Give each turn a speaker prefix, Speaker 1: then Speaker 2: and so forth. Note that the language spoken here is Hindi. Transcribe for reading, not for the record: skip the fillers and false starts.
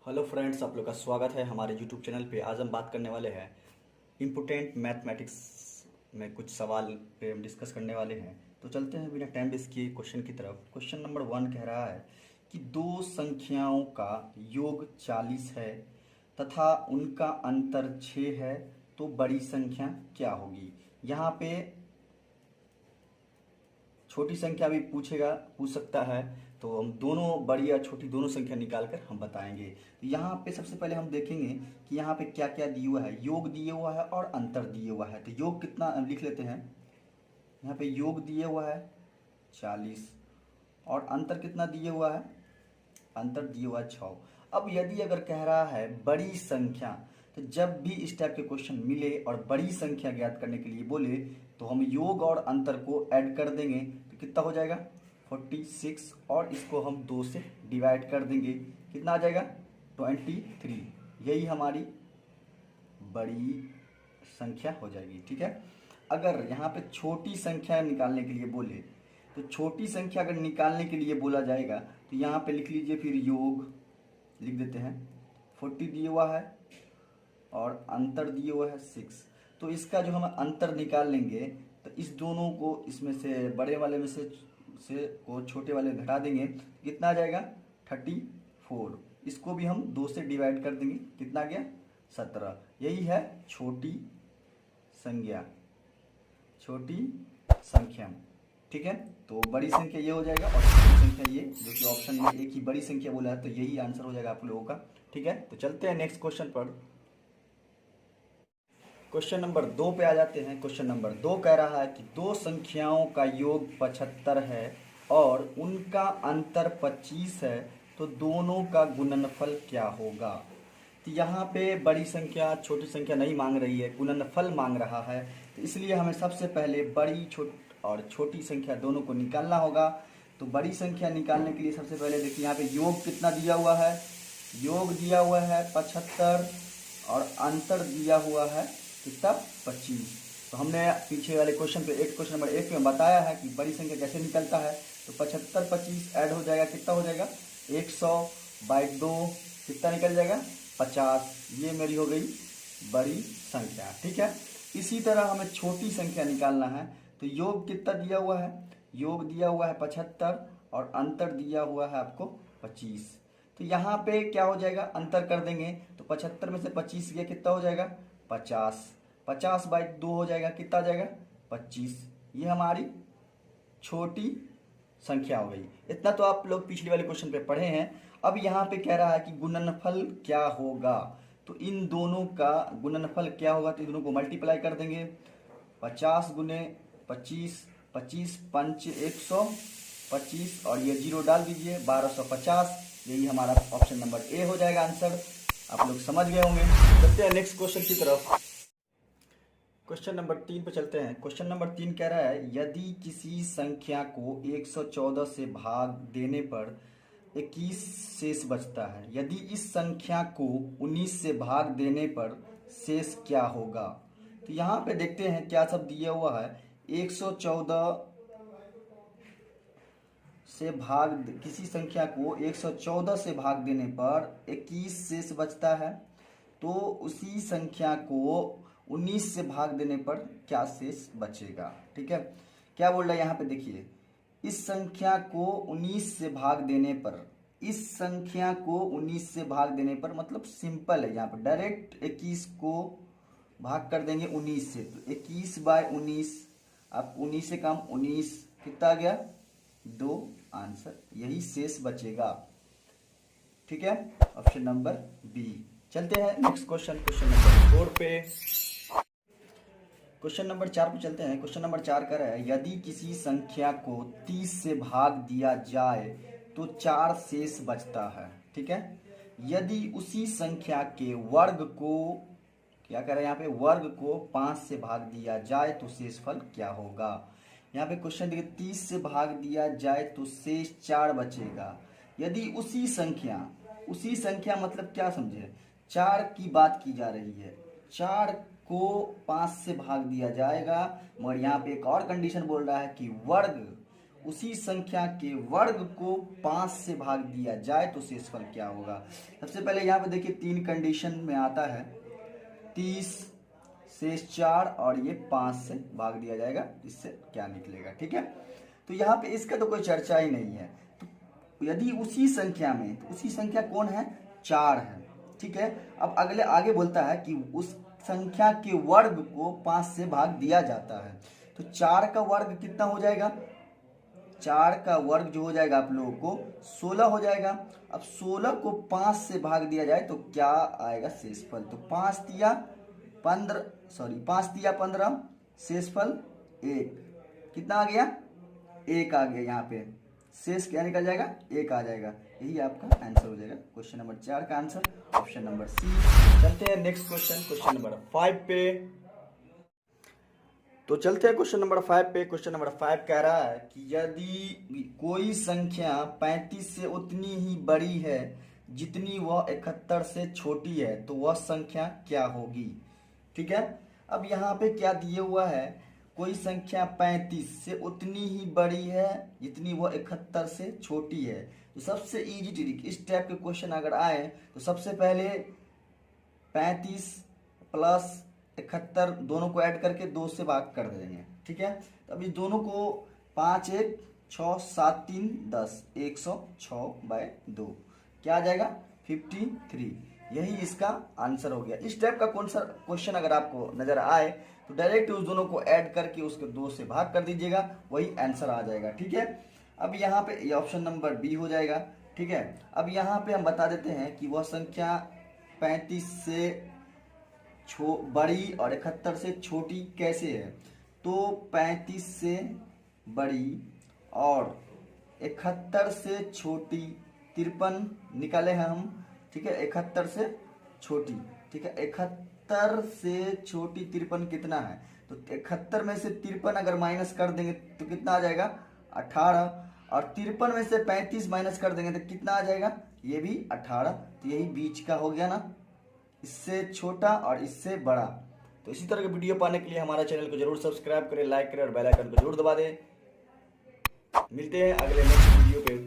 Speaker 1: हेलो फ्रेंड्स, आप लोग का स्वागत है हमारे यूट्यूब चैनल पे। आज हम बात करने वाले हैं इम्पोर्टेंट मैथमेटिक्स में कुछ सवाल पे हम डिस्कस करने वाले हैं। तो चलते हैं बिना टाइम वेस्ट किए क्वेश्चन की तरफ। क्वेश्चन नंबर 1 कह रहा है कि दो संख्याओं का योग 40 है तथा उनका अंतर 6 है, तो बड़ी संख्या क्या होगी। यहाँ पे छोटी संख्या भी पूछ सकता है, तो हम दोनों बड़ी और छोटी दोनों संख्या निकाल कर हम बताएंगे। तो यहाँ पे सबसे पहले हम देखेंगे कि यहाँ पे क्या क्या दिया हुआ है। योग दिया हुआ है और अंतर दिया हुआ है। तो योग कितना लिख लेते हैं। यहाँ पे योग दिया हुआ है 40 और अंतर कितना दिया हुआ है, अंतर दिया हुआ है 6। अब यदि अगर कह रहा है बड़ी संख्या, तो जब भी इस टाइप के क्वेश्चन मिले और बड़ी संख्या ज्ञात करने के लिए बोले तो हम योग और अंतर को ऐड कर देंगे। तो कितना हो जाएगा 46 और इसको हम 2 से डिवाइड कर देंगे। कितना आ जाएगा 23। यही हमारी बड़ी संख्या हो जाएगी। ठीक है। अगर यहाँ पे छोटी संख्या निकालने के लिए बोले तो छोटी संख्या अगर निकालने के लिए बोला जाएगा तो यहाँ पे लिख लीजिए, फिर योग लिख देते हैं। 40 दिया हुआ है और अंतर दिया हुआ है 6। तो इसका जो हम अंतर निकाल लेंगे तो इस दोनों को इसमें से बड़े वाले में से को छोटे वाले घटा देंगे। कितना आ जाएगा 34। इसको भी हम 2 से डिवाइड कर देंगे। कितना आ गया 17। यही है छोटी संख्या, छोटी संख्या। ठीक है। तो बड़ी संख्या ये हो जाएगा और छोटी संख्या ये, जो कि ऑप्शन में एक ही बड़ी संख्या बोला है, तो यही आंसर हो जाएगा आप लोगों का। ठीक है। तो चलते हैं नेक्स्ट क्वेश्चन पर। क्वेश्चन नंबर 2 पे आ जाते हैं। क्वेश्चन नंबर 2 कह रहा है कि दो संख्याओं का योग 75 है और उनका अंतर 25 है, तो दोनों का गुणनफल क्या होगा। तो यहाँ पे बड़ी संख्या छोटी संख्या नहीं मांग रही है, गुणनफल मांग रहा है। तो इसलिए हमें सबसे पहले बड़ी और छोटी संख्या दोनों को निकालना होगा। तो बड़ी संख्या निकालने के लिए सबसे पहले देखिए यहाँ पे योग कितना दिया हुआ है। योग दिया हुआ है 75 और अंतर दिया हुआ है कितना 25। तो हमने पीछे वाले क्वेश्चन पे क्वेश्चन नंबर 1 में बताया है कि बड़ी संख्या कैसे निकलता है। तो 75 25 ऐड हो जाएगा, कितना हो जाएगा 100/2, कितना निकल जाएगा 50। ये मेरी हो गई बड़ी संख्या। ठीक है। इसी तरह हमें छोटी संख्या निकालना है। तो योग कितना दिया हुआ है, योग दिया हुआ है 75 और अंतर दिया हुआ है आपको 25। तो यहाँ पे क्या हो जाएगा, अंतर कर देंगे तो 75 में से 25 गया, कितना हो जाएगा 50। 50/2 हो जाएगा, कितना आ जाएगा 25। ये हमारी छोटी संख्या हो गई। इतना तो आप लोग पिछले वाले क्वेश्चन पे पढ़े हैं। अब यहाँ पे कह रहा है कि गुणनफल क्या होगा। तो इन दोनों का गुणनफल क्या होगा, तो इन दोनों को मल्टीप्लाई कर देंगे। 50 गुने 25, 25 पंच 100, 25 और ये 0 डाल दीजिए 1250। यही हमारा ऑप्शन नंबर ए हो जाएगा आंसर। आप लोग समझ गए होंगे। चलते हैं नेक्स्ट क्वेश्चन की तरफ। क्वेश्चन नंबर 3 पे चलते हैं। क्वेश्चन नंबर 3 कह रहा है यदि किसी संख्या को 114 से भाग देने पर 21 शेष बचता है, यदि इस संख्या को 19 से भाग देने पर शेष क्या होगा। तो यहाँ पे देखते हैं क्या सब दिया हुआ है। 114 से भाग, किसी संख्या को 114 से भाग देने पर 21 शेष बचता है, तो उसी संख्या को 19 से भाग देने पर क्या शेष बचेगा। ठीक है। क्या बोल रहा है यहाँ पे देखिए, इस संख्या को 19 से भाग देने पर, इस संख्या को 19 से भाग देने पर मतलब सिंपल है, यहाँ पर डायरेक्ट 21 को भाग कर देंगे 19 से। तो 21/19, आप 19 से कम 19, कितना आ गया 2, आंसर यही शेष बचेगा। ठीक है। Option number B. चलते हैं नेक्स्ट क्वेश्चन, क्वेश्चन नंबर 4 पे। क्वेश्चन नंबर 4 पे चलते हैं। क्वेश्चन नंबर 4 कह रहा है यदि किसी संख्या को 30 से भाग दिया जाए तो 4 शेष बचता है। ठीक है। यदि उसी संख्या के वर्ग को, क्या कह रहा है यहाँ पे, वर्ग को 5 से भाग दिया जाए तो शेषफल क्या होगा। यहाँ पे क्वेश्चन देखिए, 30 से भाग दिया जाए तो शेष 4 बचेगा। यदि उसी संख्या मतलब क्या समझे, 4 की बात की जा रही है। 4 को 5 से भाग दिया जाएगा, मगर यहाँ पे एक और कंडीशन बोल रहा है कि उसी संख्या के वर्ग को 5 से भाग दिया जाए तो शेषफल क्या होगा। सबसे पहले यहाँ पे देखिए 3 कंडीशन में आता है, 30 शेष 4 और ये 5 से भाग दिया जाएगा, इससे क्या निकलेगा। ठीक है, तो यहाँ पे इसका तो कोई चर्चा ही नहीं है। तो यदि उसी संख्या में, तो उसी संख्या कौन है, 4 है। ठीक है, अब अगले आगे बोलता है कि उस संख्या के वर्ग को 5 से भाग दिया जाता है। तो 4 का वर्ग कितना हो जाएगा, 4 का वर्ग जो हो जाएगा आप लोगों को 16 हो जाएगा। अब 16 को 5 से भाग दिया जाए तो क्या आएगा, शेषफल। तो 5 तिया 15, शेषफल 1, कितना आ गया, 1 आ गया। यहाँ पे शेष क्या निकल जाएगा, 1 आ जाएगा। यही आपका आंसर हो जाएगा क्वेश्चन नंबर 4 का आंसर, ऑप्शन नंबर सी। चलते हैं नेक्स्ट क्वेश्चन, क्वेश्चन नंबर 5 पे। तो चलते हैं क्वेश्चन नंबर 5 पे। क्वेश्चन नंबर 5 कह रहा है कि यदि कोई संख्या 35 से उतनी ही बड़ी है जितनी वह 71 से छोटी है तो वह संख्या क्या होगी। ठीक है, अब यहाँ पे क्या दिया हुआ है, कोई संख्या 35 से उतनी ही बड़ी है जितनी वह 71 से छोटी है। तो सबसे इजी ट्रिक, इस टाइप के क्वेश्चन अगर आए तो सबसे पहले 35 प्लस 71 दोनों को ऐड करके 2 से भाग कर देंगे। ठीक है, तो अभी दोनों को 5 1 6 7 3 10, 106/2 क्या आ जाएगा, 53। यही इसका आंसर हो गया। इस टाइप का कौन सा क्वेश्चन अगर आपको नजर आए तो डायरेक्ट उस दोनों को ऐड करके उसको 2 से भाग कर दीजिएगा, वही आंसर आ जाएगा। ठीक है, अब यहाँ पे ये ऑप्शन नंबर बी हो जाएगा। ठीक है, अब यहाँ पे हम बता देते हैं कि वह संख्या 35 से बड़ी और 71 से छोटी कैसे है। तो 35 से बड़ी और 71 से छोटी 53 निकाले हैं हम। ठीक है, 71 से छोटी, ठीक है, 71 से छोटी 53 कितना है, तो 71 में से 53 अगर माइनस कर देंगे तो कितना आ जाएगा, 18। और 53 में से 35 माइनस कर देंगे तो कितना आ जाएगा, ये भी 18। तो यही बीच का हो गया ना, इससे छोटा और इससे बड़ा। तो इसी तरह के वीडियो पाने के लिए हमारा चैनल को जरूर सब्सक्राइब करें, लाइक करें और बेल आइकन को जरूर दबा दें। मिलते हैं अगले नेक्स्ट वीडियो पे।